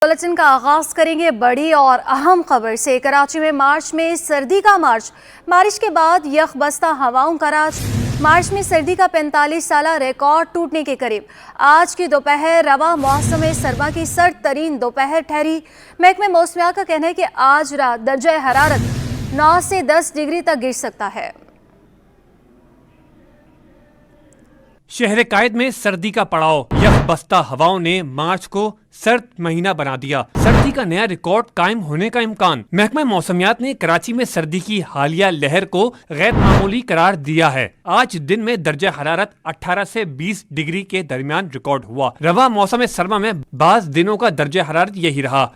Bulletin का आगाज करेंगे बड़ी और अहम खबर से। कराची में मार्च में सर्दी का मार्च, बारिश के बाद यखबस्ता हवाओं का राज। मार्च में सर्दी का 45 साला रिकॉर्ड टूटने के करीब। आज की दोपहर रवा मौसम सरमा की सर्द तरीन दोपहर ठहरी। महकमे मौसमियात का कहना है कि आज रात दर्जा हरारत 9 से 10 डिग्री तक गिर सकता है। शहर कायद में सर्दी का पड़ाव, यखबस्ता हवाओं ने मार्च को सर्द महीना बना दिया। सर्दी का नया रिकॉर्ड कायम होने का इम्कान। महकमा मौसमियात ने कराची में सर्दी की हालिया लहर को गैर मामूली करार दिया है। आज दिन में दर्जा हरारत 18 से 20 डिग्री के दरमियान रिकॉर्ड हुआ। रवा मौसम सरमा में बाज दिनों का दर्जा हरारत यही रहा।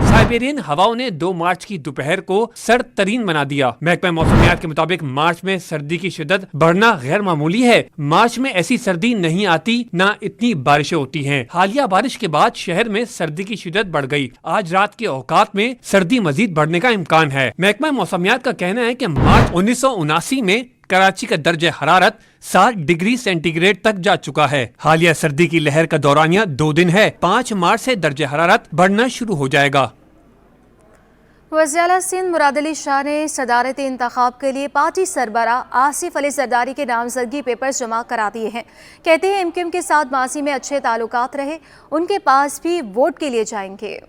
साइबेरियन हवाओं ने 2 मार्च की दोपहर को सर्द तरीन बना दिया। महकमा मौसमियात के मुताबिक मार्च में सर्दी की शिद्दत बढ़ना गैर मामूली है। मार्च में ऐसी सर्दी नहीं आती, न इतनी बारिशें होती हैं। हालिया बारिश के बाद शहर में सर्दी की शिद्दत बढ़ गई। आज रात के औकात में सर्दी मजीद बढ़ने का इम्कान है। महकमा मौसमियात का कहना है कि मार्च 1979 में कराची का दर्जा हरारत 7 डिग्री सेंटीग्रेड तक जा चुका है। हालिया सर्दी की लहर का दौरानिया 2 दिन है। 5 मार्च से दर्जा हरारत बढ़ना शुरू हो जाएगा। वज़ीर सिंध मुराद अली शाह ने सदारती इंतखाब के लिए पार्टी सरबराह आसिफ अली जरदारी के नामजदगी पेपर्स जमा करा दिए हैं। कहते हैं MQM के साथ माजी में अच्छे ताल्लुकात रहे, उनके पास भी वोट के लिए जाएंगे।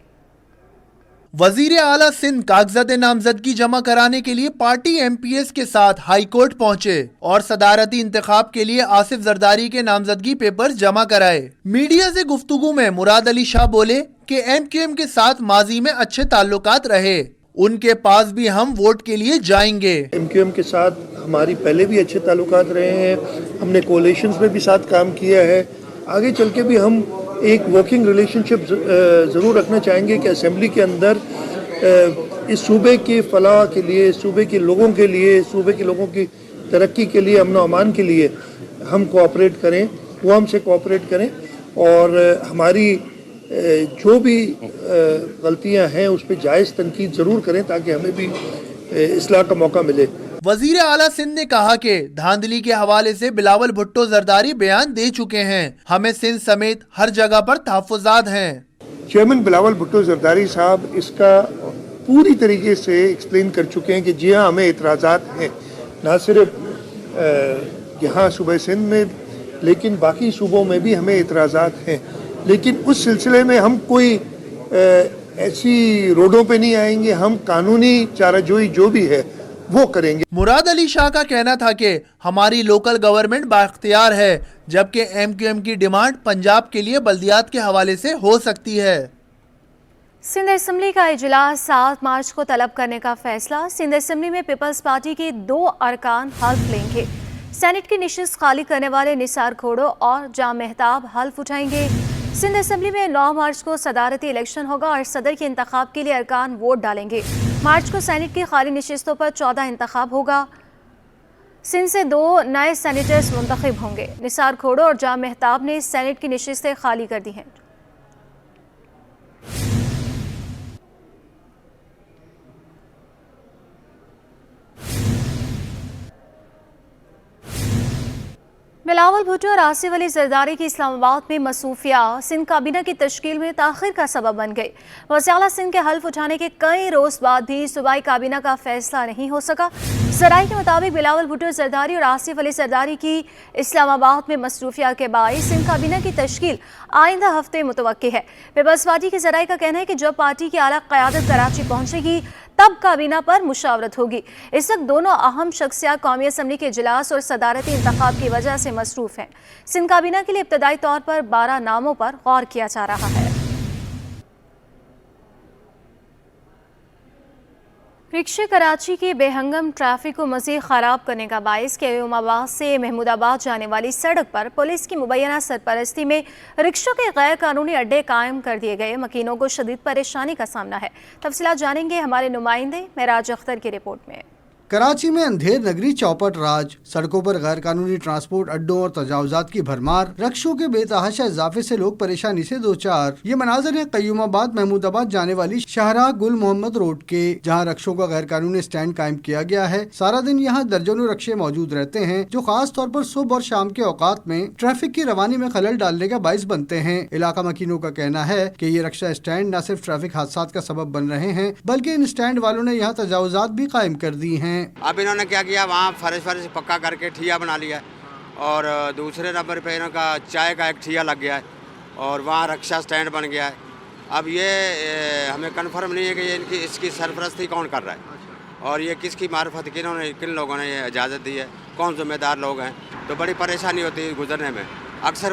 वजीर आला सिंध कागजात नामजदगी जमा कराने के लिए पार्टी MPS के साथ हाई कोर्ट पहुंचे और सदारती इंतखाब के लिए आसिफ जरदारी के नामजदगी पेपर्स जमा कराए। मीडिया से गुफ्तगू में मुराद अली शाह बोले कि MQM के साथ माजी में अच्छे ताल्लुकात रहे, उनके पास भी हम वोट के लिए जाएंगे। MQM के साथ हमारी पहले भी अच्छे ताल्लुकात रहे हैं, हमने कोalitions में भी साथ काम किया है। आगे चल के भी हम एक वर्किंग रिलेशनशिप ज़रूर रखना चाहेंगे कि असेंबली के अंदर इस सूबे की फलाह के लिए, सूबे के लोगों के लिए, सूबे के लोगों की तरक्की के लिए, अमन व अमान के लिए हम कोऑपरेट करें, वो हमसे कोऑपरेट करें और हमारी जो भी गलतियां हैं उस पर जायज़ तनकीद ज़रूर करें ताकि हमें भी इस्लाह का मौका मिले। वजीर आला सिंध ने कहा कि धांधली के हवाले से बिलावल भुट्टो जरदारी बयान दे चुके हैं, हमें सिंध समेत हर जगह पर तहफ़्फ़ुज़ात हैं। चेयरमैन बिलावल भुट्टो जरदारी साहब इसका पूरी तरीके से एक्सप्लेन कर चुके हैं कि जी हाँ, हमें एतराज़ात हैं, ना सिर्फ यहाँ सूबे सिंध में लेकिन बाकी सूबों में भी हमें एतराज़ात हैं। लेकिन उस सिलसिले में हम कोई ऐसी रोडों पे नहीं आएंगे, हम कानूनी चाराजोई जो भी है वो करेंगे। मुराद अली शाह का कहना था कि हमारी लोकल गवर्नमेंट बाख्तियार है, जबकि MQM की डिमांड पंजाब के लिए बल्दियात के हवाले से हो सकती है। सिंध असम्बली का इजलास 7 मार्च को तलब करने का फैसला। सिंध असम्बली में पीपल्स पार्टी के 2 अरकान हल्फ लेंगे। सेनेट की निशिस्त खाली करने वाले निसार खोड़ो और जाम मेहताब हल्फ उठाएंगे। सिंध असम्बली में 9 मार्च को सदारती इलेक्शन होगा और सदर के इंतखाब के लिए अरकान वोट डालेंगे। मार्च को सेनेट की खाली नशिस्तों पर 14 इंतखाब होगा। सिंध से 2 नए सेनेटर्स मुंतखब होंगे। निसार खोड़ो और जाम मेहताब ने सेनेट की नशिस्तें खाली कर दी हैं। बिलावल भुट्टो और आसिफ अली जरदारी की इस्लामाबाद में मसरूफिया सिंध काबीना की तश्कील में ताख़िर का सबब बन गई। वज़ीर आला सिंध के हल्फ उठाने के कई रोज़ बाद भी सूबाई काबीना का फैसला नहीं हो सका। ज़राई के मुताबिक बिलावल भुट्टो जरदारी और आसिफ अली जरदारी की इस्लामाबाद में मसरूफिया के बाइस सिंध काबीना की तश्कील आइंदा हफ्ते मुतवक्की है। पीपल्स पार्टी के ज़राई का कहना है कि जब पार्टी की आला क़यादत कराची पहुँचेगी तब काबीना पर मुशावरत होगी। इस वक्त दोनों अहम शख्सियात कौमी असम्बली के इजलास और सदारती इंतखाब की वजह से मसरूफ हैं। सिंध काबीना के लिए इब्तदाई तौर पर 12 नामों पर गौर किया जा रहा है। रिक्शे कराची की बेहंगम ट्रैफिक को मज़ीद ख़राब करने का बाइस क्यूमाबाद से महमूदाबाद जाने वाली सड़क पर पुलिस की मुबैना सरपरस्ती में रिक्शों के गैर कानूनी अड्डे कायम कर दिए गए। मकीनों को शदीद परेशानी का सामना है। तफसीलात जानेंगे हमारे नुमाइंदे मेराज अख्तर की रिपोर्ट में। کراچی میں اندھیر نگری چوپٹ راج، سڑکوں پر غیر قانونی ٹرانسپورٹ اڈوں اور تجاوزات کی بھرمار، رکشوں کے بے تحاشا اضافے سے لوگ پریشانی سے دوچار۔ یہ مناظر ہیں قیوم آباد محمود آباد جانے والی شاہراہ گل محمد روڈ کے، جہاں رکشوں کا غیر قانونی اسٹینڈ قائم کیا گیا ہے۔ سارا دن یہاں درجنوں رکشے موجود رہتے ہیں جو خاص طور پر صبح اور شام کے اوقات میں ٹریفک کی روانی میں خلل ڈالنے کا باعث بنتے ہیں۔ علاقہ مکینوں کا کہنا ہے کہ یہ رکشہ اسٹینڈ نہ صرف ٹریفک حادثات کا سبب بن رہے ہیں بلکہ ان اسٹینڈ والوں نے یہاں تجاوزات بھی قائم کر دی ہیں۔ اب انہوں نے کیا کیا، وہاں فرش پکا کر کے ٹھیا بنا لیا اور دوسرے نمبر پہ انہوں کا چائے کا ایک ٹھیا لگ گیا ہے اور وہاں رکشہ اسٹینڈ بن گیا ہے۔ اب یہ ہمیں کنفرم نہیں ہے کہ یہ اس کی سرپرستی کون کر رہا ہے اور یہ کس کی معرفت کن لوگوں نے یہ اجازت دی ہے، کون ذمہ دار لوگ ہیں۔ تو بڑی پریشانی ہوتی ہے گزرنے میں۔ اکثر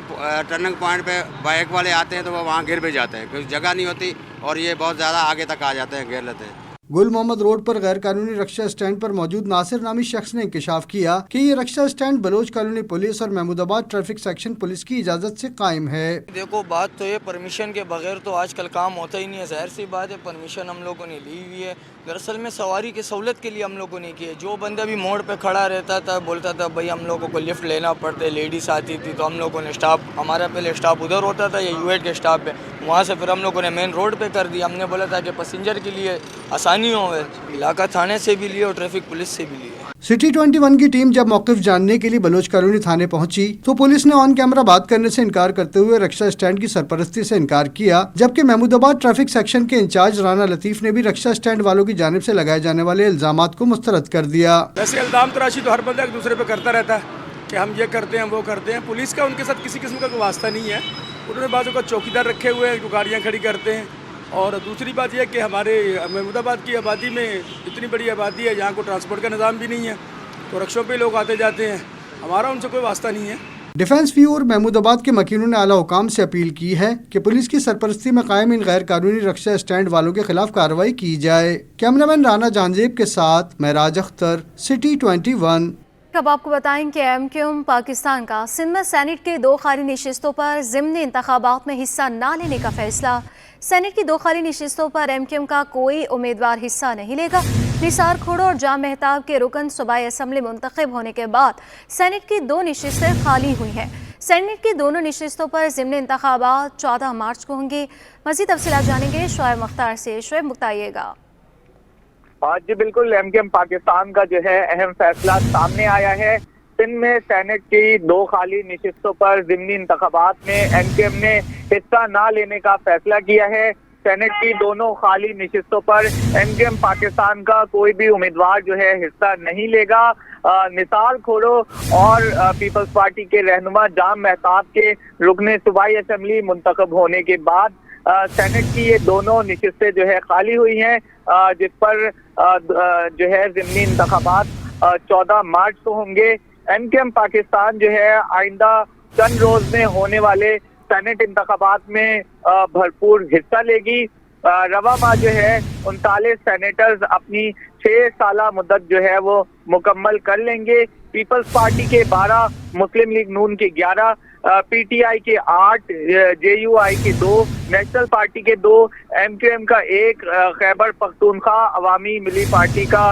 ٹرننگ پوائنٹ پہ بائک والے آتے ہیں تو وہ وہاں گر بھی جاتے ہیں کیونکہ جگہ نہیں ہوتی اور یہ بہت زیادہ آگے تک آ جاتے ہیں، گر لیتے ہیں۔ گل محمد روڈ پر غیر قانونی رکشہ اسٹینڈ پر موجود ناصر نامی شخص نے انکشاف کیا کہ یہ رکشہ اسٹینڈ بلوچ کالونی پولیس اور محمود آباد ٹریفک سیکشن پولیس کی اجازت سے قائم ہے۔ دیکھو بات تو یہ پرمیشن کے بغیر تو آج کل کام ہوتا ہی نہیں ہے، ظاہر سی بات ہے، پرمیشن ہم لوگوں نے لی ہوئی ہے۔ دراصل میں سواری کی سہولت کے لیے ہم لوگوں نے کی ہے۔ جو بندہ بھی موڑ پہ کھڑا رہتا تھا بولتا تھا بھائی ہم لوگوں کو لفٹ لینا پڑتا ہے، لیڈیز آتی تھی تو ہم لوگوں نے اسٹاپ، ہمارا پہلے اسٹاپ ادھر ہوتا تھا یا U8 کے اسٹاپ پہ، وہاں سے پھر ہم لوگوں نے مین روڈ پہ کر دیا۔ ہم نے بولا تھا کہ پیسنجر کے لیے آسانی ہو، علاقہ تھانے سے بھی لیے اور ٹریفک پولیس سے بھی لیے۔ سٹی 21 کی ٹیم جب موقف جاننے کے لیے بلوچ کالونی تھانے پہنچی تو پولیس نے آن کیمرہ بات کرنے سے انکار کرتے ہوئے رکشہ اسٹینڈ کی سرپرستی سے انکار کیا، جبکہ محمود آباد ٹریفک سیکشن کے انچارج رانا لطیف نے بھی رکشہ اسٹینڈ والوں کی جانب سے لگائے جانے والے الزامات کو مسترد کر دیا۔ ویسے الزام تراشی تو ہر بندہ ایک دوسرے پہ کرتا رہتا ہے کہ ہم یہ کرتے ہیں وہ کرتے ہیں، پولیس کا ان کے ساتھ کسی قسم کا کوئی واسطہ نہیں ہے۔ انہوں نے بعض اوقات چوکیدار رکھے ہوئے ہیں جو گاڑیاں کھڑی کرتے ہیں، اور دوسری بات یہ کہ ہمارے محمود آباد کی آبادی میں اتنی بڑی آبادی ہے یہاں کو ٹرانسپورٹ کا نظام بھی نہیں ہے تو رکشوں پہ لوگ آتے جاتے ہیں، ہمارا ان سے کوئی واسطہ نہیں ہے۔ ڈیفنس ویو اور محمود آباد کے مکینوں نے اعلیٰ حکام سے اپیل کی ہے کہ پولیس کی سرپرستی میں قائم ان غیر قانونی رکشہ اسٹینڈ والوں کے خلاف کارروائی کی جائے۔ کیمرامین رانا جہانزیب کے ساتھ معراج اختر، سٹی 21۔ اب آپ کو بتائیں کہ MQM پاکستان کا سندھ میں سینٹ کی 2 خالی نشستوں پر ضمنی انتخابات میں حصہ نہ لینے کا فیصلہ۔ سینٹ کی 2 خالی نشستوں پر MQM کا کوئی امیدوار حصہ نہیں لے گا۔ نثار کھوڑو اور جام مہتاب کے رکن صوبائی اسمبلی منتخب ہونے کے بعد سینٹ کی 2 نشستیں خالی ہوئی ہیں۔ سینٹ کی دونوں نشستوں پر ضمنی انتخابات 14 مارچ کو ہوں گے۔ مزید تفصیلات جانیں گے شعیب مختار سے۔ شعیب بتائیے گا۔ جی بالکل، MQM پاکستان کا جو ہے اہم فیصلہ سامنے آیا ہے۔ سندھ میں سینٹ کی 2 خالی نشستوں پر ضمنی انتخابات میں MQM نے حصہ نہ لینے کا فیصلہ کیا ہے۔ سینٹ کی دونوں خالی نشستوں پر MQM پاکستان کا کوئی بھی امیدوار جو ہے حصہ نہیں لے گا۔ نثار کھوڑو اور پیپلز پارٹی کے رہنما جام مہتاب کے رکن صوبائی اسمبلی منتخب ہونے کے بعد سینٹ کی یہ دونوں نشستیں جو ہے خالی ہوئی ہیں، جس پر جو ہے ضمنی انتخابات 14 مارچ کو ہوں گے۔ MQM پاکستان جو ہے آئندہ چند روز میں ہونے والے سینٹ انتخابات میں بھرپور حصہ لے گی۔ رواں ماہ جو ہے 39 سینیٹرز اپنی 6 سالہ مدت جو ہے وہ مکمل کر لیں گے۔ پیپلز پارٹی کے 12، مسلم لیگ نون کے 11، PTI کے 8، JUI کے 2، نیشنل پارٹی کے 2، MQM کا 1، خیبر پختونخوا عوامی ملی پارٹی کا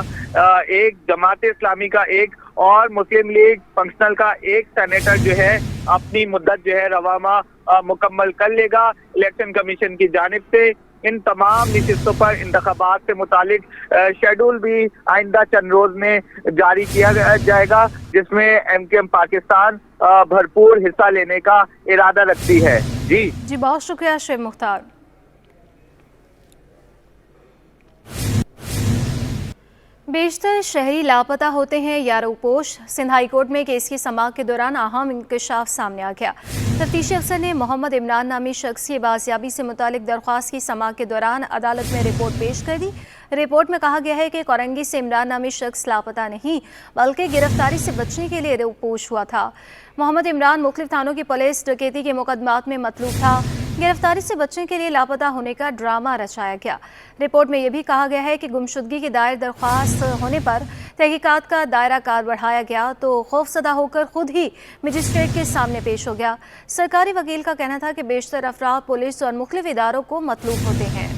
1، جماعت اسلامی کا 1 اور مسلم لیگ فنکشنل کا 1 سینیٹر جو ہے اپنی مدت جو ہے رواں ماہ مکمل کر لے گا۔ الیکشن کمیشن کی جانب سے ان تمام نشستوں پر انتخابات سے متعلق شیڈول بھی آئندہ چند روز میں جاری کیا جائے گا، جس میں MQM پاکستان بھرپور حصہ لینے کا ارادہ رکھتی ہے۔ جی بہت شکریہ شعیب مختار۔ بیشتر شہری لاپتہ ہوتے ہیں یا روپوش۔ سندھ ہائی کورٹ میں کیس کی سماعت کے دوران اہم انکشاف سامنے آ گیا۔ تفتیشی افسر نے محمد عمران نامی شخص کی بازیابی سے متعلق درخواست کی سماعت کے دوران عدالت میں رپورٹ پیش کر دی۔ رپورٹ میں کہا گیا ہے کہ کورنگی سے عمران نامی شخص لاپتہ نہیں بلکہ گرفتاری سے بچنے کے لیے روپوش ہوا تھا۔ محمد عمران مختلف تھانوں کی پولیس ڈکیتی کے مقدمات میں مطلوب تھا۔ گرفتاری سے بچنے کے لیے لاپتہ ہونے کا ڈرامہ رچایا گیا۔ رپورٹ میں یہ بھی کہا گیا ہے کہ گمشدگی کی دائر درخواست ہونے پر تحقیقات کا دائرہ کار بڑھایا گیا تو خوفزدہ ہو کر خود ہی مجسٹریٹ کے سامنے پیش ہو گیا۔ سرکاری وکیل کا کہنا تھا کہ بیشتر افراد پولیس اور مختلف اداروں کو مطلوب ہوتے ہیں۔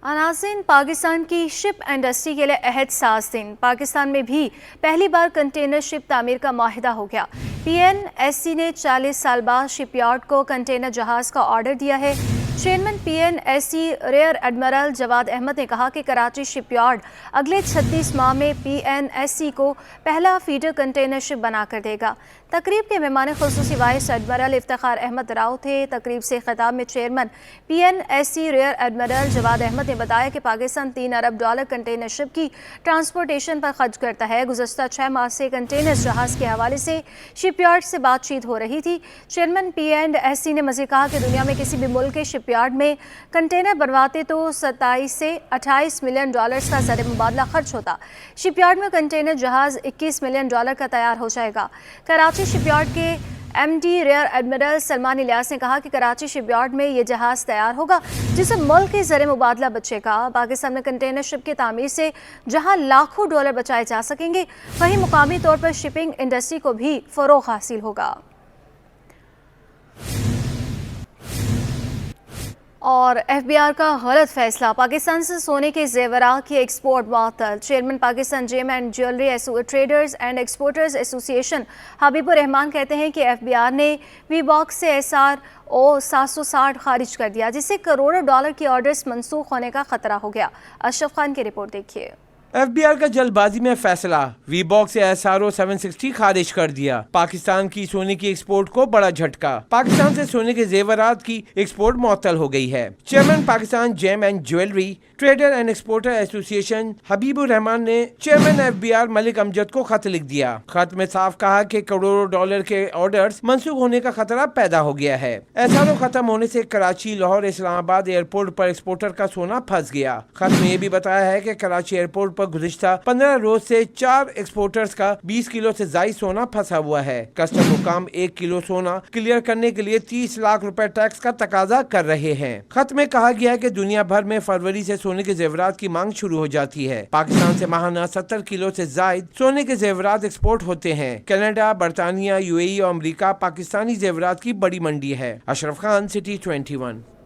नाज़रीन, पाकिस्तान की शिप इंडस्ट्री के लिए अहद साज़ दिन। पाकिस्तान में भी पहली बार कंटेनर शिप तामीर का माहिदा हो गया। PNSC ने 40 साल बाद शिपयार्ड को कंटेनर जहाज़ का ऑर्डर दिया है। Chairman PNSC rear admiral Jawad Ahmed ने कहा कि कराची शिपयार्ड अगले 36 माह में PNSC को पहला फीडर कंटेनर शिप बनाकर देगा। तकरीब के मेहमान खुसूसी वाइस एडमिरल इफ्तिखार अहमद राव थे। तकरीब से खिताब में chairman PNSC rear admiral Jawad Ahmed ने बताया कि पाकिस्तान $3 अरब कंटेनर शिप की ट्रांसपोर्टेशन पर खर्च करता है। गुज़श्ता 6 माह से कंटेनर जहाज़ के हवाले से शिपयार्ड से बातचीत हो रही थी। चेयरमैन PNSC ने मज़ीद कहा कि दुनिया में किसी भी मुल्क के शिपयार्ड में कंटेनर बनवाते तो 27 से 28 मिलियन डॉलर्स का ज़र मुबादला खर्च होता। शिपयार्ड में कंटेनर जहाज़ 21 मिलियन डॉलर का तैयार हो जाएगा। कराची शिपयार्ड के MD rear admiral Salman Ilyas ने कहा कि कराची शिपयार्ड में ये जहाज़ तैयार होगा जिससे मुल्क के ज़र मुबादला बचेगा। पाकिस्तान में कंटेनर शिप की तामीर से जहां लाखों डॉलर बचाए जा सकेंगे, वहीं मुकामी तौर पर शिपिंग इंडस्ट्री को भी फ़रोग़ हासिल होगा। और FBR का गलत फैसला, पाकिस्तान से सोने के जेवरात की एक्सपोर्ट मुअत्तल। Chairman Pakistan gem and jewellery traders and exporters association Habibur Rahman कहते हैं कि FBR ने वी-बॉक्स से SRO 760 खारिज कर दिया, जिससे करोड़ों डॉलर की ऑर्डर्स मनसूख होने का खतरा हो गया। अशरफ खान की रिपोर्ट देखिए। FBR का जल्दबाजी में फैसला, वी-बॉक्स से SRO 760 खारिज कर दिया। पाकिस्तान की सोने की एक्सपोर्ट को बड़ा झटका, पाकिस्तान से सोने के जेवरात की एक्सपोर्ट मुअत्तल हो गई है। Chairman Pakistan gem and jewellery trader and exporter association Habibur Rahman ने चेयरमैन FBR मलिक अमजद को खत लिख दिया। खत में साफ कहा कि करोड़ों डॉलर के ऑर्डर्स मंसूख होने का खतरा पैदा हो गया है। SRO खत्म होने से कराची, लाहौर, इस्लामाबाद एयरपोर्ट पर एक्सपोर्टर का सोना फंस गया। खत में ये भी बताया है कि कराची एयरपोर्ट पर गुज़िश्ता 15 रोज से 4 एक्सपोर्टर्स का 20 किलो से ज़ायद सोना फंसा हुआ है। कस्टम हुकाम 1 किलो सोना क्लियर करने के लिए 30 लाख रुपए टैक्स का तकाजा कर रहे हैं। खत में कहा गया है कि दुनिया भर में फरवरी से सोने के जेवरात की मांग शुरू हो जाती है। पाकिस्तान से माहाना 70 किलो से ज़ायद सोने के जेवरात एक्सपोर्ट होते हैं। कनाडा, बरतानिया, UAE और अमरीका पाकिस्तानी जेवरात की बड़ी मंडी है। अशरफ खान, सिटी 21।